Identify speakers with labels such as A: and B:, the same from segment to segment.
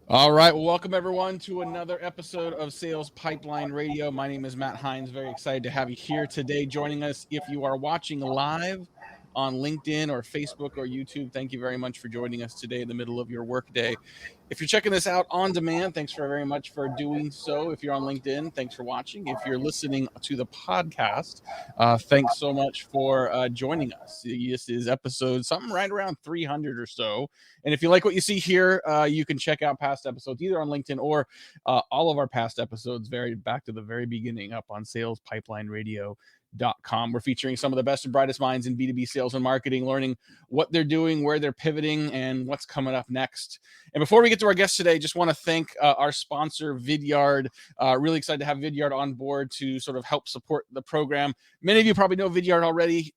A: All right. Well, welcome everyone to another episode of Sales Pipeline Radio. My name is Matt Hines. Very excited to have you here today joining us. If you are watching live on LinkedIn or Facebook or YouTube, thank you very much for joining us today in the middle of your workday. If you're checking this out on demand, thanks very much for doing so. If you're on LinkedIn, thanks for watching. If you're listening to the podcast, thanks so much for joining us. This is episode something right around 300 or so. And if you like what you see here, you can check out past episodes either on LinkedIn or all of our past episodes back to the very beginning up on salespipelineradio.com. We're featuring some of the best and brightest minds in B2B sales and marketing, learning what they're doing, where they're pivoting, and what's coming up next. And before we get to our guest today, just want to thank our sponsor, Vidyard. Really excited to have Vidyard on board to sort of help support the program. Many of you probably know Vidyard already.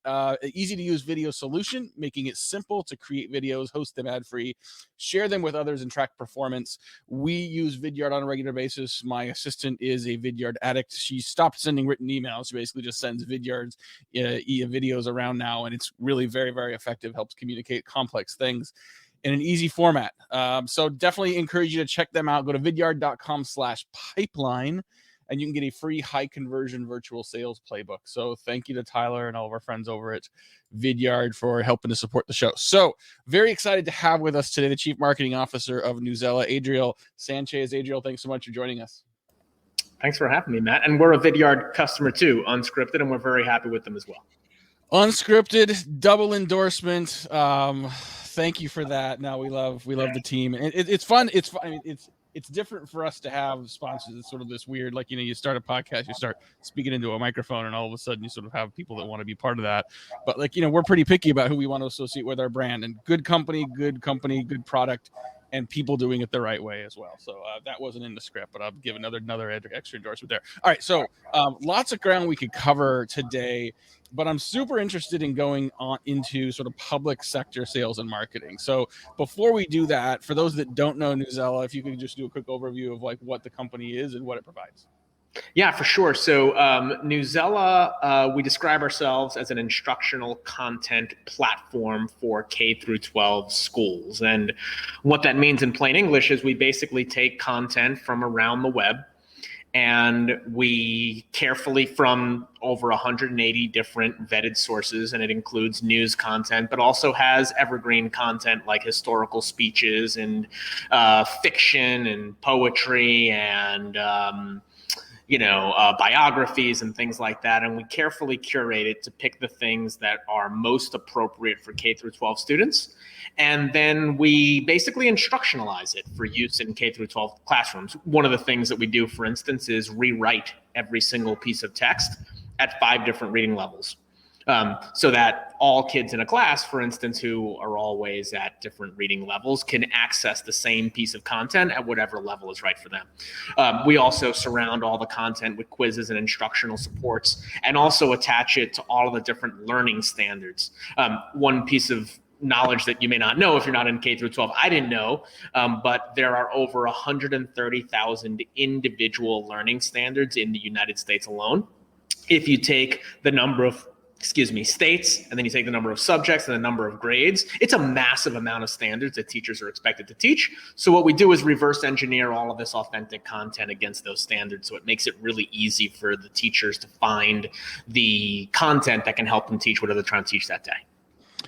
A: Easy to use video solution, making it simple to create videos, host them ad-free, share them with others, and track performance. We use Vidyard on a regular basis. My assistant is a Vidyard addict. She stopped sending written emails. She basically just sends Vidyard's videos around now, and it's really very, very effective, helps communicate complex things in an easy format. So definitely encourage you to check them out. Go to vidyard.com/pipeline. And you can get a free high conversion virtual sales playbook. So thank you to Tyler and all of our friends over at Vidyard for helping to support the show. So very excited to have with us today the Chief Marketing Officer of Newsela, Adriel Sanchez. Adriel, thanks so much for joining us.
B: Thanks for having me, Matt. And we're a Vidyard customer too, unscripted, and we're very happy with them as well.
A: Unscripted, double endorsement. Thank you for that. No, we love the team. It's fun. It's fun. I mean, it's different for us to have sponsors. It's sort of this weird, like, you start a podcast, you start speaking into a microphone, and all of a sudden you sort of have people that want to be part of that. But we're pretty picky about who we want to associate with our brand, and good company, good product, and people doing it the right way as well. So that wasn't in the script, but I'll give another extra endorsement there. All right, so lots of ground we could cover today, but I'm super interested in going on into sort of public sector sales and marketing. So before we do that, for those that don't know Newsela, if you could just do a quick overview of like what the company is and what it provides.
B: Yeah, for sure. So Newsela, we describe ourselves as an instructional content platform for K through 12 schools. And what that means in plain English is we basically take content from around the web, and we carefully, from over 180 different vetted sources, and it includes news content, but also has evergreen content like historical speeches and fiction and poetry and biographies and things like that. And we carefully curate it to pick the things that are most appropriate for K through 12 students. And then we basically instructionalize it for use in K through 12 classrooms. One of the things that we do, for instance, is rewrite every single piece of text at 5 different reading levels. So that all kids in a class, for instance, who are always at different reading levels, can access the same piece of content at whatever level is right for them. We also surround all the content with quizzes and instructional supports, and also attach it to all of the different learning standards. One piece of knowledge that you may not know if you're not in K through 12, I didn't know, but there are over 130,000 individual learning standards in the United States alone. If you take the number of states, and then you take the number of subjects and the number of grades, it's a massive amount of standards that teachers are expected to teach. So what we do is reverse engineer all of this authentic content against those standards. So it makes it really easy for the teachers to find the content that can help them teach whatever they're trying to teach that day.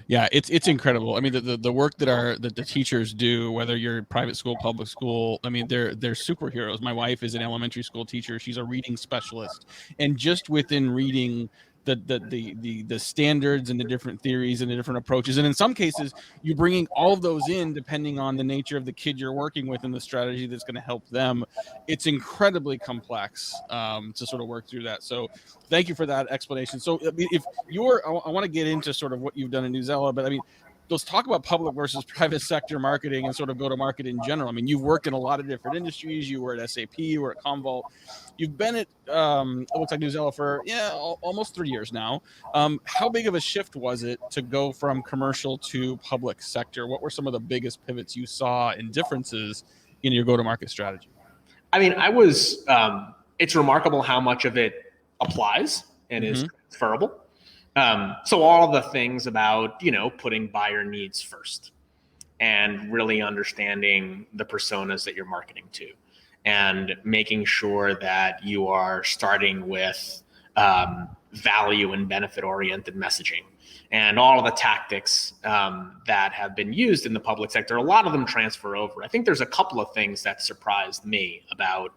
A: Yeah, it's incredible. I mean, the work that the teachers do, whether you're private school, public school, I mean, they're superheroes. My wife is an elementary school teacher. She's a reading specialist, and just within reading the standards and the different theories and the different approaches, and in some cases you're bringing all of those in depending on the nature of the kid you're working with and the strategy that's going to help them. It's incredibly complex to sort of work through that. So thank you for that explanation. So if I want to get into sort of what you've done in Newsela, but I mean, let's talk about public versus private sector marketing and sort of go to market in general. I mean, you've worked in a lot of different industries. You were at SAP, you were at Commvault. You've been at, it looks like Newsela for, almost 3 years now. How big of a shift was it to go from commercial to public sector? What were some of the biggest pivots you saw and differences in your go-to-market strategy?
B: I mean, it's remarkable how much of it applies and is transferable. So all of the things about, putting buyer needs first and really understanding the personas that you're marketing to, and making sure that you are starting with value and benefit oriented messaging. And all of the tactics that have been used in the public sector, a lot of them transfer over. I think there's a couple of things that surprised me about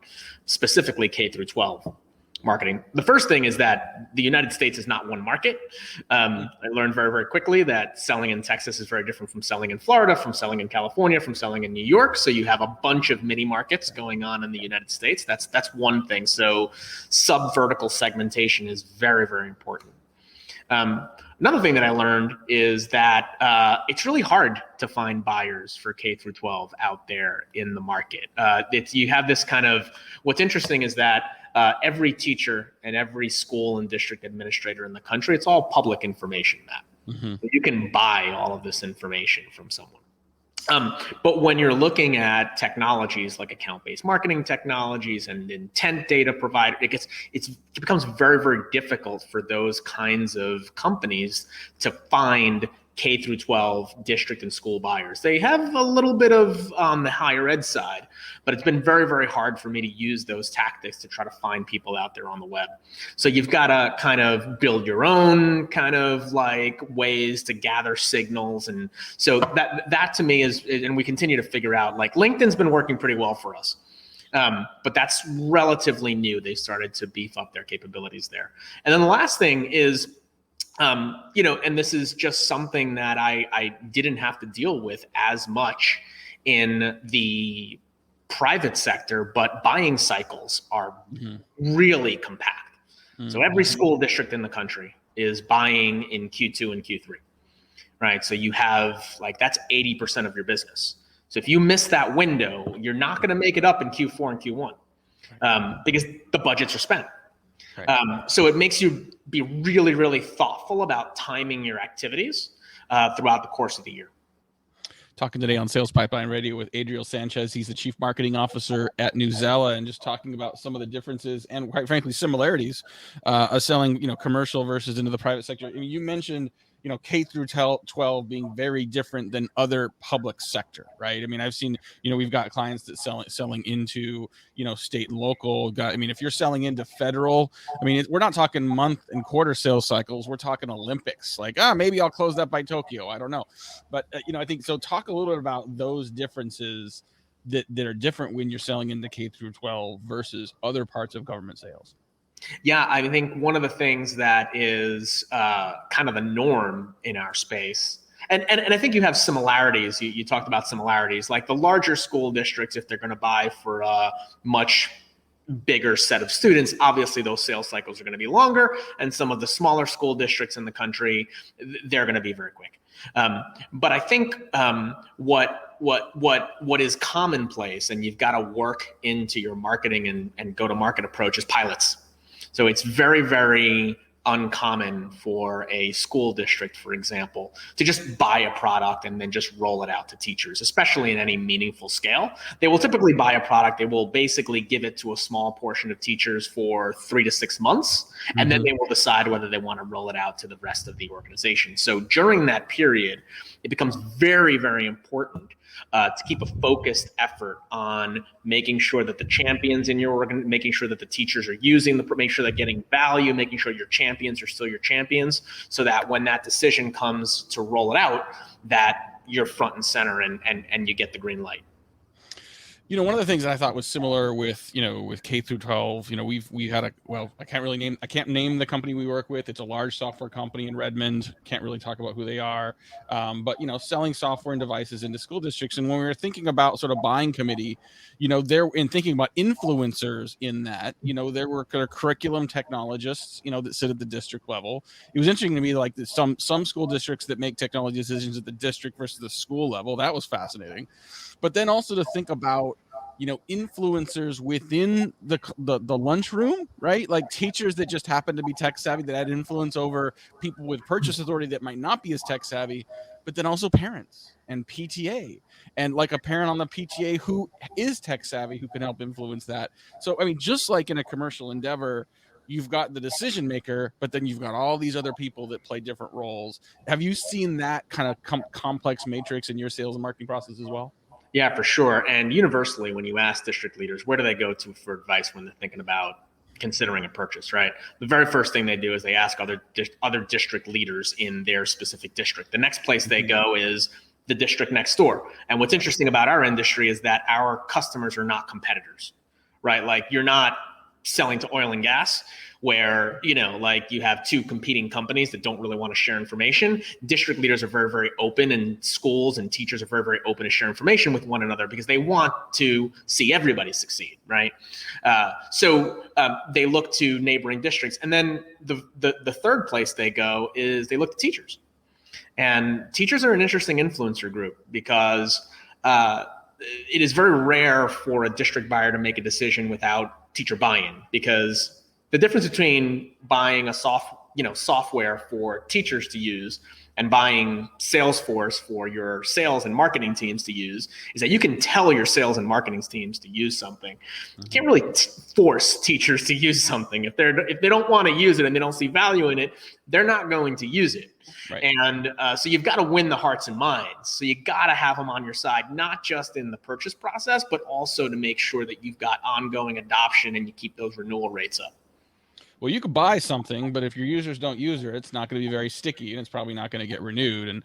B: specifically K through 12 marketing. The first thing is that the United States is not one market. I learned very, very quickly that selling in Texas is very different from selling in Florida, from selling in California, from selling in New York. So you have a bunch of mini markets going on in the United States. That's one thing. So sub-vertical segmentation is very, very important. Another thing that I learned is that it's really hard to find buyers for K through 12 out there in the market. You have this kind of, what's interesting is that every teacher and every school and district administrator in the country, it's all public information, Matt. Mm-hmm. You can buy all of this information from someone. But when you're looking at technologies like account-based marketing technologies and intent data provider, it becomes very, very difficult for those kinds of companies to find K through 12 district and school buyers. They have a little bit of on the higher ed side, but it's been very, very hard for me to use those tactics to try to find people out there on the web. So you've got to kind of build your own kind of like ways to gather signals. And so that to me is, and we continue to figure out, like LinkedIn's been working pretty well for us. But that's relatively new. They started to beef up their capabilities there. And then the last thing is, and this is just something that I didn't have to deal with as much in the private sector, but buying cycles are really compact. Mm-hmm. So every school district in the country is buying in Q2 and Q3, right? So you have that's 80% of your business. So if you miss that window, you're not going to make it up in Q4 and Q1 because the budgets are spent. Right. So it makes you be really, really thoughtful about timing your activities throughout the course of the year.
A: Talking today on Sales Pipeline Radio with Adriel Sanchez. He's the Chief Marketing Officer at Newsela, and just talking about some of the differences and, quite frankly, similarities of selling, commercial versus into the private sector. I mean, you mentioned, K through 12 being very different than other public sector, right? I mean, I've seen, we've got clients that selling into, state and local. If you're selling into federal, we're not talking month and quarter sales cycles. We're talking Olympics. Maybe I'll close that by Tokyo. I don't know. But, I think so. Talk a little bit about those differences that are different when you're selling into K through 12 versus other parts of government sales.
B: Yeah, I think one of the things that is kind of a norm in our space, and I think you have similarities. You talked about similarities, like the larger school districts, if they're going to buy for a much bigger set of students, obviously those sales cycles are going to be longer, and some of the smaller school districts in the country, they're going to be very quick. But I think what is commonplace, and you've got to work into your marketing and go-to-market approach, is pilots. So it's very, very uncommon for a school district, for example, to just buy a product and then just roll it out to teachers, especially in any meaningful scale. They will typically buy a product. They will basically give it to a small portion of teachers for 3 to 6 months, and then they will decide whether they want to roll it out to the rest of the organization. So during that period, it becomes very, very important to keep a focused effort on making sure that the champions in your organ, making sure that the teachers are using make sure they're getting value, making sure your champions are still your champions, so that when that decision comes to roll it out, that you're front and center and you get the green light.
A: One of the things that I thought was similar with K through 12, we had I can't name the company we work with. It's a large software company in Redmond. Can't really talk about who they are. But, selling software and devices into school districts. And when we were thinking about sort of buying committee, there in thinking about influencers in that, there were curriculum technologists, that sit at the district level. It was interesting to me, like some school districts that make technology decisions at the district versus the school level. That was fascinating. But then also to think about, influencers within the lunchroom, right? Like teachers that just happen to be tech savvy that had influence over people with purchase authority that might not be as tech savvy, but then also parents and PTA and like a parent on the PTA who is tech savvy who can help influence that. So, just like in a commercial endeavor, you've got the decision maker, but then you've got all these other people that play different roles. Have you seen that kind of complex matrix in your sales and marketing process as well?
B: Yeah, for sure. And universally, when you ask district leaders, where do they go to for advice when they're thinking about considering a purchase, right? The very first thing they do is they ask other district leaders in their specific district. The next place they go is the district next door. And what's interesting about our industry is that our customers are not competitors, right? Like you're not selling to oil and gas where, like you have two competing companies that don't really want to share information. District leaders are very, very open, and schools and teachers are very, very open to share information with one another because they want to see everybody succeed, right? So they look to neighboring districts. And then the third place they go is they look to teachers. And teachers are an interesting influencer group because it is very rare for a district buyer to make a decision without teacher buy-in, because the difference between buying a software for teachers to use and buying Salesforce for your sales and marketing teams to use is that you can tell your sales and marketing teams to use something. You can't really force teachers to use something. If they don't want to use it and they don't see value in it, they're not going to use it. Right. And so you've got to win the hearts and minds. So you got to have them on your side, not just in the purchase process, but also to make sure that you've got ongoing adoption and you keep those renewal rates up.
A: Well, you could buy something, but if your users don't use it, it's not going to be very sticky, and it's probably not going to get renewed. And,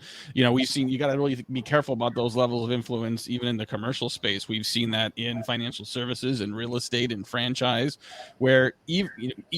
A: we've seen, you got to really be careful about those levels of influence, even in the commercial space. We've seen that in financial services and real estate and franchise, where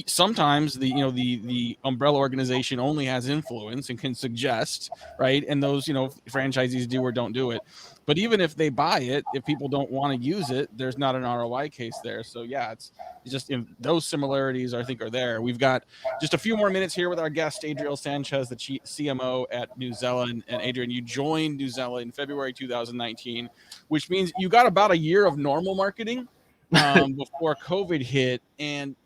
A: sometimes the umbrella organization only has influence and can suggest, right? And those, franchisees do or don't do it. But even if they buy it, if people don't want to use it, there's not an ROI case there. So yeah, it's just those similarities I think are there. We've got just a few more minutes here with our guest, Adriel Sanchez, the CMO at Newsela. And Adrian, you joined Newsela in February 2019, which means you got about a year of normal marketing before COVID hit. And,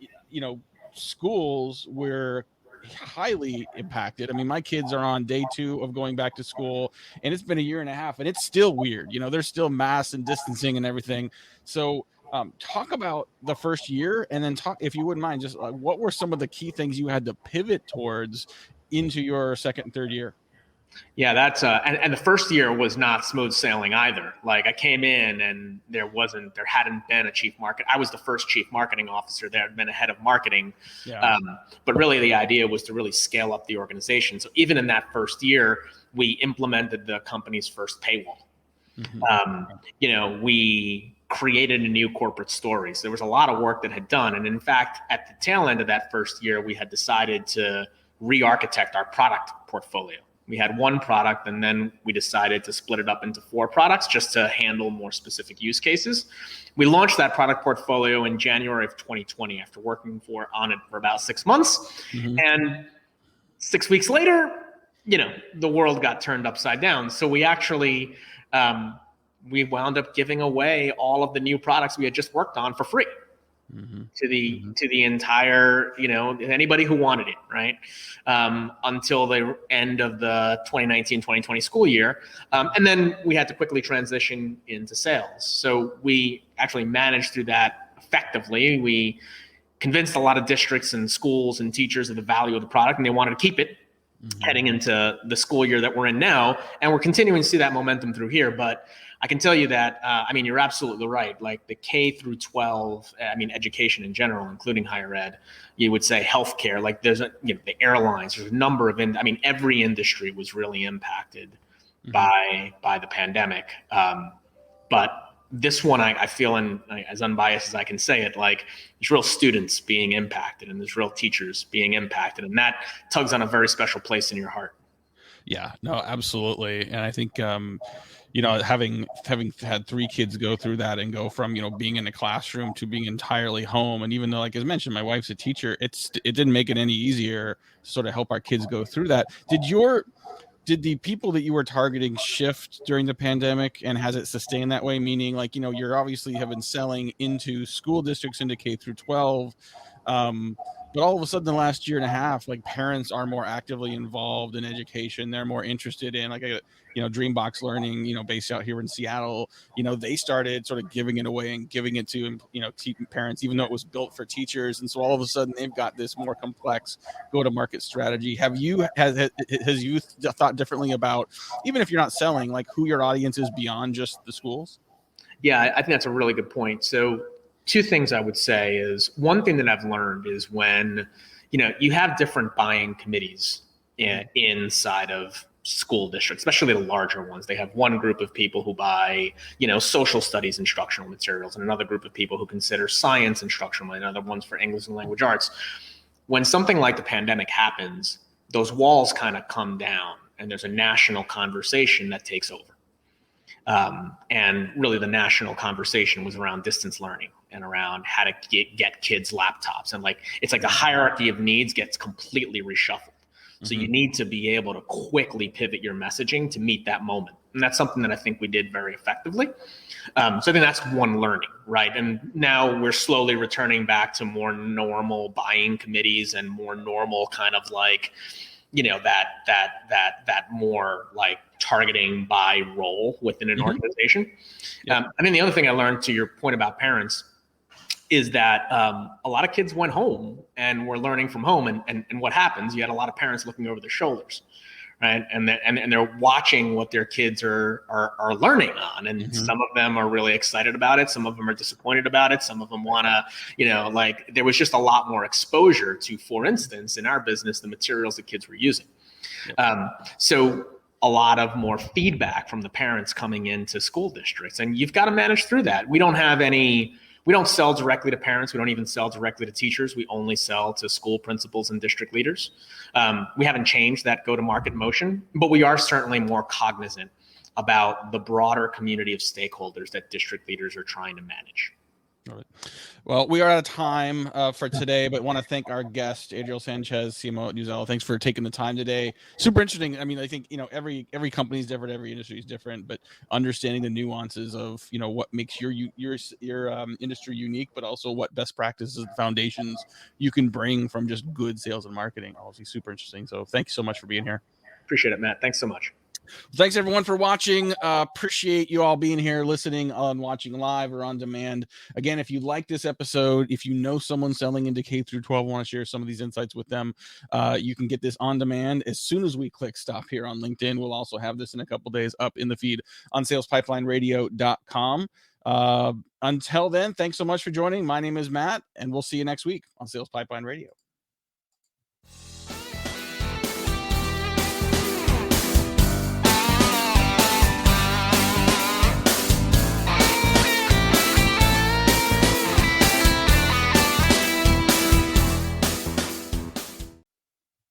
A: schools were highly impacted. I mean, my kids are on day 2 of going back to school, and it's been a year and a half, and it's still weird. There's still masks and distancing and everything. So talk about the first year, and then talk, if you wouldn't mind, just what were some of the key things you had to pivot towards into your second and third year?
B: Yeah, that's and the first year was not smooth sailing either. Like I came in and there hadn't been a chief market. I was the first chief marketing officer. There had been a head of marketing. Yeah. But really the idea was to really scale up the organization. So even in that first year, we implemented the company's first paywall. Mm-hmm. We created a new corporate story. So there was a lot of work that had done. And in fact, at the tail end of that first year, we had decided to re-architect our product portfolio. We had one product, and then we decided to split it up into 4 products just to handle more specific use cases. We launched that product portfolio in January of 2020 after working on it for about 6 months. Mm-hmm. And 6 weeks later, the world got turned upside down. So we actually, we wound up giving away all of the new products we had just worked on for free. Mm-hmm. to the entire, anybody who wanted it, right? Until the end of the 2019-2020 school year. And then we had to quickly transition into sales. So we actually managed through that effectively. We convinced a lot of districts and schools and teachers of the value of the product, and they wanted to keep it. Mm-hmm. Heading into the school year that we're in now. And we're continuing to see that momentum through here. But I can tell you that, you're absolutely right. Like the K through 12, education in general, including higher ed, you would say healthcare, like there's the airlines, there's a number of, every industry was really impacted mm-hmm. by the pandemic. But this one, I feel, and as unbiased as I can say it, like there's real students being impacted and there's real teachers being impacted. And that tugs on a very special place in your heart.
A: Yeah, no, absolutely. And I think, having had 3 kids go through that and go from, being in a classroom to being entirely home. And even though, like as mentioned, my wife's a teacher, it didn't make it any easier to sort of help our kids go through that. Did the people that you were targeting shift during the pandemic, and has it sustained that way? Meaning, like, you're obviously have been selling into school districts into K through 12. But But all of a sudden, the last year and a half, like parents are more actively involved in education. They're more interested in, like, Dreambox Learning, based out here in Seattle. They started sort of giving it away and giving it to, parents, even though it was built for teachers. And so all of a sudden, they've got this more complex go-to-market strategy. Has you thought differently about, even if you're not selling, like who your audience is beyond just the schools?
B: Yeah, I think that's a really good point. So two things I would say is, one thing that I've learned is when, you have different buying committees inside of school districts, especially the larger ones. They have one group of people who buy, social studies instructional materials, and another group of people who consider science instructional, and other ones for English and language arts. When something like the pandemic happens, those walls kind of come down and there's a national conversation that takes over. And really the national conversation was around distance learning and around how to get kids laptops. And it's like the hierarchy of needs gets completely reshuffled. So you need to be able to quickly pivot your messaging to meet that moment. And that's something that I think we did very effectively. So I think that's one learning, right? And now we're slowly returning back to more normal buying committees and more normal kind of that more like targeting by role within an organization. I think the other thing I learned, to your point about parents, is that a lot of kids went home and were learning from home. And what happens, you had a lot of parents looking over their shoulders, right? And they're watching what their kids are learning on. And some of them are really excited about it. Some of them are disappointed about it. Some of them want to, there was just a lot more exposure to, for instance, in our business, the materials that kids were using. So a lot of more feedback from the parents coming into school districts, and you've got to manage through that. We don't sell directly to parents. We don't even sell directly to teachers. We only sell to school principals and district leaders. We haven't changed that go-to-market motion, but we are certainly more cognizant about the broader community of stakeholders that district leaders are trying to manage.
A: All right. Well, we are out of time for today, but want to thank our guest, Adriel Sanchez, CMO at Newsela. Thanks for taking the time today. Super interesting. I mean, I think, every company is different, every industry is different, but understanding the nuances of, what makes your industry unique, but also what best practices and foundations you can bring from just good sales and marketing. Obviously super interesting. So thank you so much for being here.
B: Appreciate it, Matt. Thanks so much.
A: Thanks everyone for watching. Appreciate you all being here, listening on, watching live or on demand. Again, if you like this episode, if you know someone selling into K through 12, want to share some of these insights with them, you can get this on demand as soon as we click stop here on LinkedIn. We'll also have this in a couple days up in the feed on salespipelines.com. Until then, thanks so much for joining. My name is Matt, and we'll see you next week on Sales Pipeline Radio.